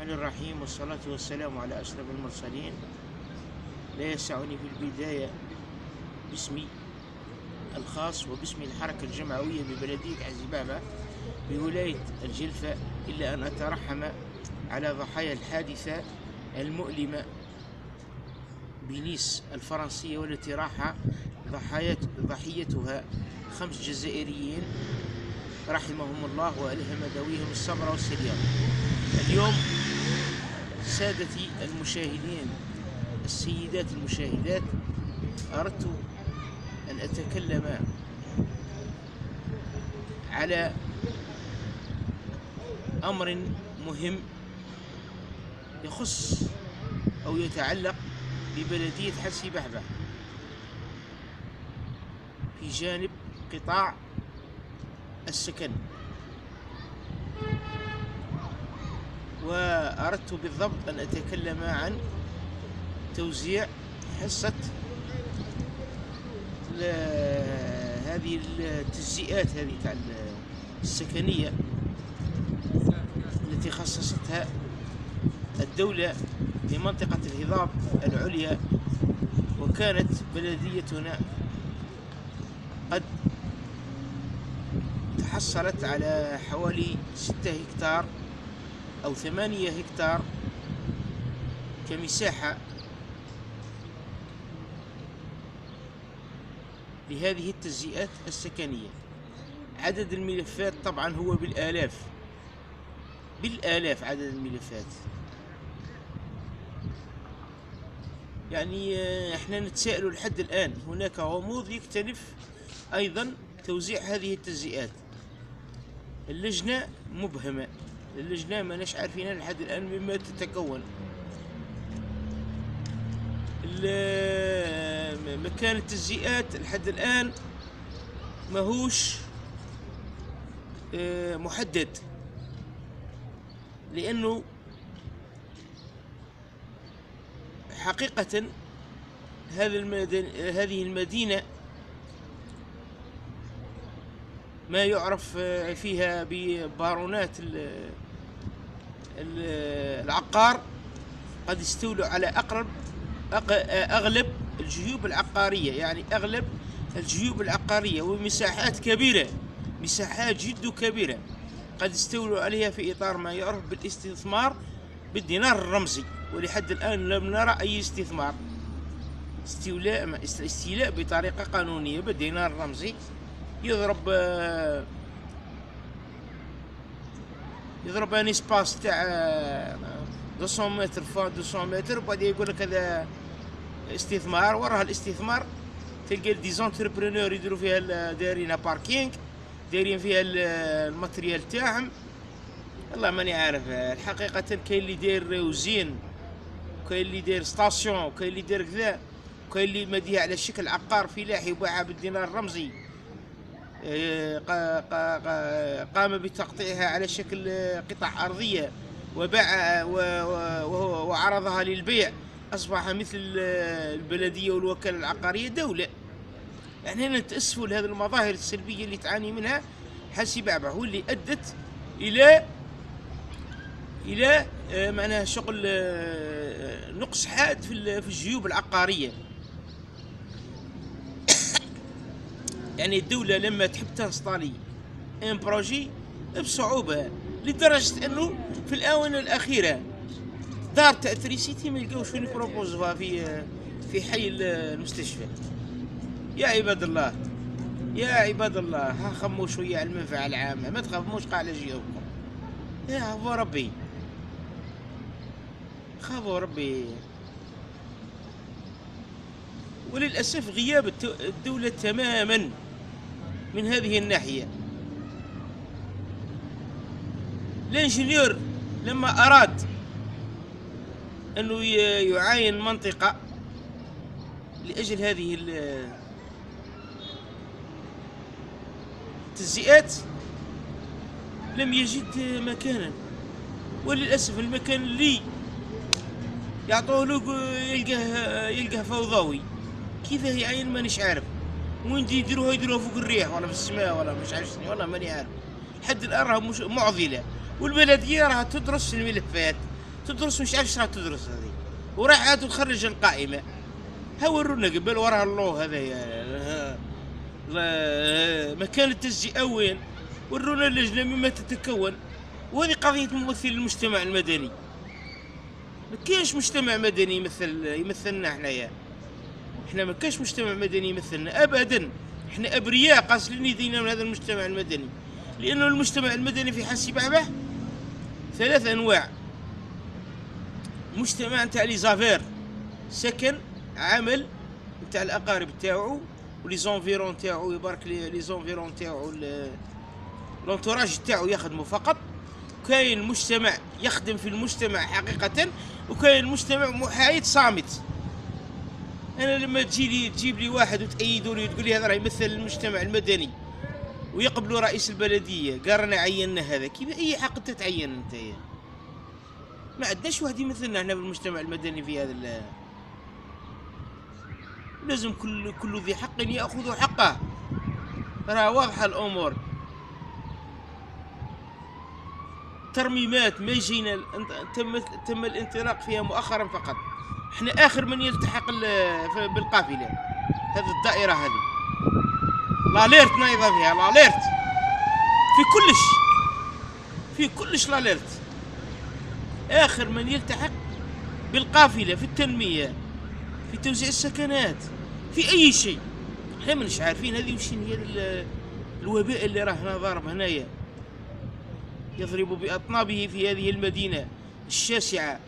الرحمن الرحيم، والصلاة والسلام على أشرف المرسلين. لا يسعني في البداية باسمي الخاص وباسم الحركة الجمعوية ببلدية عزيبابة بولاية الجلفة إلا أن أترحم على ضحايا الحادثة المؤلمة بنيس الفرنسية، والتي راح ضحيتها 5 جزائريين رحمهم الله وألهم ذويهم الصبر والسلام. اليوم سادتي المشاهدين، السيدات المشاهدات، أردت أن أتكلم على أمر مهم يخص أو يتعلق ببلدية حسي بحبة في جانب قطاع السكن، وأردت بالضبط أن أتكلم عن توزيع حصة هذه التجزئات هذه السكنية التي خصصتها الدولة لمنطقة الهضاب العليا. وكانت بلديتنا قد تحصلت على حوالي 6 هكتار أو 8 هكتار كمساحة لهذه التجزئات السكنية. عدد الملفات طبعا هو بالآلاف عدد الملفات. يعني احنا نتساءل لحد الآن، هناك غموض يكتنف أيضا توزيع هذه التجزئات. اللجنة مبهمة، اللجنة ما نش عارفين لحد الآن مما تتكون. مكان التجزئات لحد الآن ماهوش محدد، لأنه حقيقة هذه المدينة ما يعرف فيها ببارونات العقار قد استولوا على أغلب الجيوب العقارية، يعني أغلب الجيوب العقارية، ومساحات كبيرة، مساحات جد كبيرة قد استولوا عليها في إطار ما يعرف بالاستثمار بالدينار الرمزي. ولحد الآن لم نرى أي استثمار، استيلاء بطريقة قانونية بالدينار الرمزي. يضرب ان اسباس تاع 200 متر فوق 200 متر، وبعد يقول لك هذا استثمار. وراها الاستثمار تلقى دي زونتربرونور يديروا فيها، دايرين باركينغ، دايرين فيها الماتريال تاعهم. والله ماني عارف الحقيقة. كاين اللي داير وزين، وكاين اللي داير ستاسيون، وكاين اللي داير كذا، وكاين اللي مديها على شكل عقار فلاحي وباعها بالدينار الرمزي. قام بتقطيعها على شكل قطع أرضية وباع وعرضها للبيع. أصبح مثل البلدية والوكالة العقارية دولة. يعني أنا نتأسف لهذه المظاهر السلبية اللي تعاني منها حسي بحبة، واللي أدت إلى معناها شغل نقص حاد في الجيوب العقارية. يعني الدولة لما تحب تنصطالي ان بروجي بصعوبة، لدرجة انه في الآونة الأخيرة دار تأثريسيتي ما يلقاوش فين يبروبوزوها في حي المستشفى. يا عباد الله، يا عباد الله، ها خموا شوية على المنفعة العامة، ما تخافوش قاع على جيوبكم. يا خافوا ربي، خافوا ربي. وللأسف غياب الدولة تماما من هذه الناحية. الانجنيور لما أراد أنه يعاين منطقة لأجل هذه التجزئات لم يجد مكانا، وللأسف المكان اللي يعطوه له يلقاه فوضوي. كيف يعين مانيش عارف. وين يديروها فوق الريح ولا في السماء ولا مش عارف شنو، والله ماني عارف. لحد الآن راها مش معضلة. والبلدية راها تدرس الملفات، تدرس مش عارف شنو تدرس هذه، وراح عاد تخرج القائمة. ها ورونا قبل وراها الله هذا مكان التسجيل وين، ورونا اللجنة مما تتكون. وهذه قضية ممثل المجتمع المدني. ما كاينش مجتمع مدني يمثلنا حنايا. احنا ما كاينش مجتمع مدني يمثلنا ابدا. احنا ابرياء قاصلين يدينا من هذا المجتمع المدني، لانه المجتمع المدني في حاسي بعبع 3 أنواع. مجتمع نتاع لي زافير، سكن، عمل نتاع الاقارب تاعو ولي زونفيرون تاعو، يبارك لي زونفيرون تاعو لونتوراج تاعو يخدموا فقط. كاين مجتمع يخدم في المجتمع حقيقة، وكاين مجتمع محايد صامت. انا لما تجيب لي واحد وتأيدوا لي وتقول لي هذا راه يمثل المجتمع المدني، ويقبلوا رئيس البلدية قال رانا عينا هذا، كيف اي حق انت تعين انت؟ ما عندناش واحد يمثلنا احنا بالمجتمع المدني في هذا لازم كل ذي حق ياخذ حقه. راه واضحة الامور. ترميمات ما يجينا، تم الانطلاق فيها مؤخرا فقط. احنا اخر من يلتحق بالقافله هذه الدائره هذه. لاليرت نايضه فيها، لاليرت في كلش لاليرت. اخر من يلتحق بالقافله في التنميه، في توزيع السكنات، في اي شيء. احنا ماناش عارفين هذه وش هي الوباء اللي راه ضارب هنايا، يضرب بأطنابه في هذه المدينة الشاسعة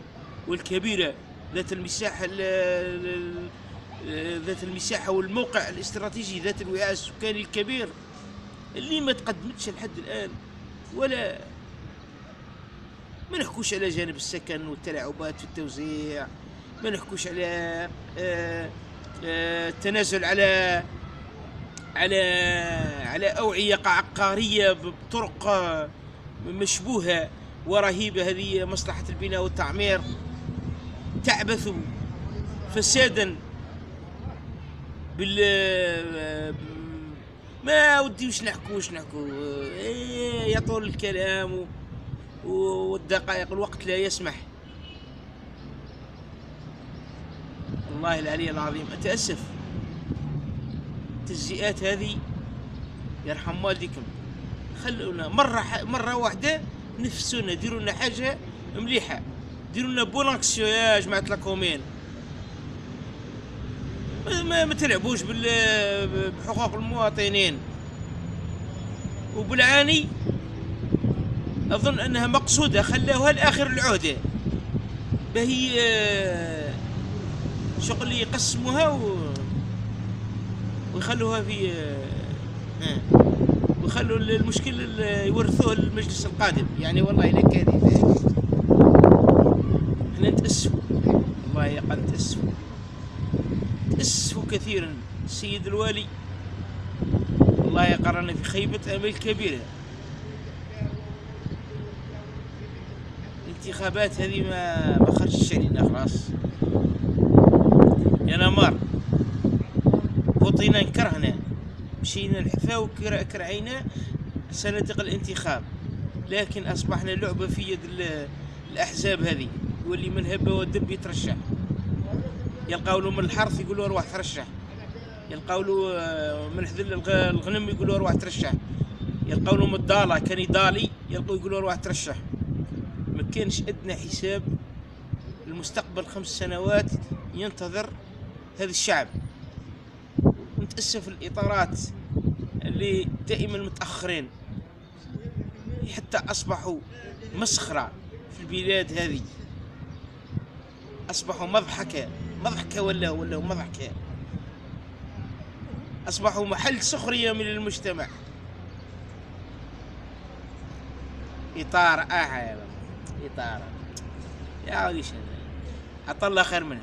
والكبيرة ذات المساحة والموقع الاستراتيجي ذات الوعاء السكاني الكبير، اللي ما تقدمتش لحد الآن. ولا ما نحكوش على جانب السكن والتلاعبات في التوزيع، ما نحكوش على التنازل على أوعية عقارية بطرق مشبوهة ورهيبة. هذه مصلحة البناء والتعمير تعبث فسادا ما ودي وش نحكو يطول الكلام والدقائق، الوقت لا يسمح. والله العلي العظيم أتأسف. التجزئات هذه يرحم والديكم، خلونا مرة واحدة نفسونا، ديروا لنا حاجة مليحة، ديروا لنا بون اكسيون يا جماعة لاكومين. ما تلعبوش بحقوق المواطنين. وبالعاني أظن أنها مقصودة، خلاوها لآخر العهدة باهي شغل يقسموها ويخلوها في ويخلوا المشكل يورثوه للمجلس القادم. يعني والله إلا كان احنا نتأسفوا، والله يقع نتأسفوا كثيرا. السيد الوالي والله يقرنا في خيبة أمل كبيرة. الانتخابات هذه ما خرجتش علينا خلاص يا نمار. بطينا نكرهنا، مشينا الحفاو كرعينا سنتق الانتخاب، لكن أصبحنا لعبة في يد الأحزاب هذه. يولي من هبة ودب يترشح، يلقاو له من الحرث يقولوا أروح ترشح، يلقاو له من حذل الغنم يقولوا أروح ترشح، يلقاو له من الضالة كان يضالي يقولوا أروح ترشح. ما كانش أدنى حساب المستقبل 5 سنوات ينتظر هذا الشعب. نتأسف الإطارات اللي دائما متأخرين، حتى أصبحوا مسخرة في البلاد هذه، أصبحوا مضحكة ولا مضحكة، أصبحوا محل سخرية من المجتمع. إطار إطار يا ودي عطى الله خير منهم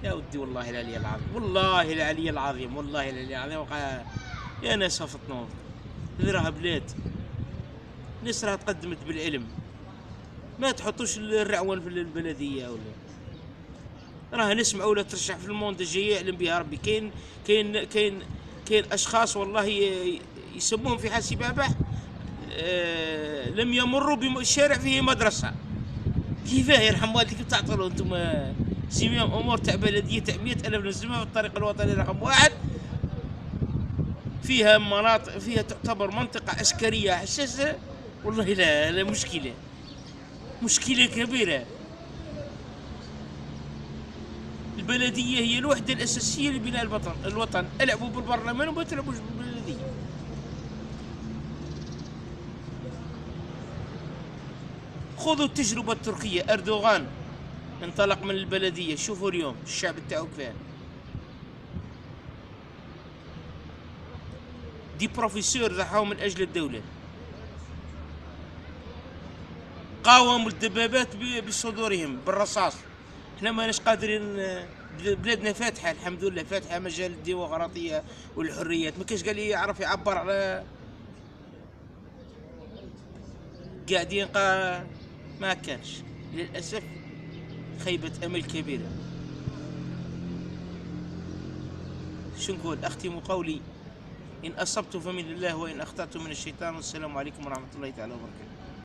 يا ودي. والله العلي العظيم، والله العلي العظيم، والله العلي العظيم. يا ناس هفتنوض، هذه راها بلاد، ناس راها تقدمت بالعلم. ما تحطوش الرعوان في البلدية ولا راها نسمع ولا ترشح في الموند الجاي يعلم بها ربي. كاين أشخاص والله يسموهم في حاسي بابح لم يمروا بشارع فيه مدرسة، كيفاه يرحم والديك تعطلوا انتم زمام امور تاع بلديه تاع 100,000 نسمه في الطريق الوطني رقم واحد، فيها مناطق فيها تعتبر منطقه عسكريه حساسه. والله لا مشكله، مشكله كبيره. البلديه هي الوحده الاساسيه لبناء الوطن. العبوا بالبرلمان وما تلعبوش بالبلديه. خذوا التجربه التركيه، اردوغان انطلق من البلديه، شوفوا اليوم الشعب تاعو كيفاه. دي بروفيسور ضحوا من اجل الدوله، قاوموا الدبابات بصدورهم بالرصاص. احنا ماناش قادرين، بلادنا فاتحه الحمد لله، فاتحه مجال الديمقراطيه والحريات، ما كاش قال لي يعرف يعبر على قاعدين ما كانش للاسف. خيبه امل كبيره. شو نقول؟ اختم قولي: ان اصبت فمن الله وان اخطات من الشيطان، والسلام عليكم ورحمه الله تعالى وبركاته.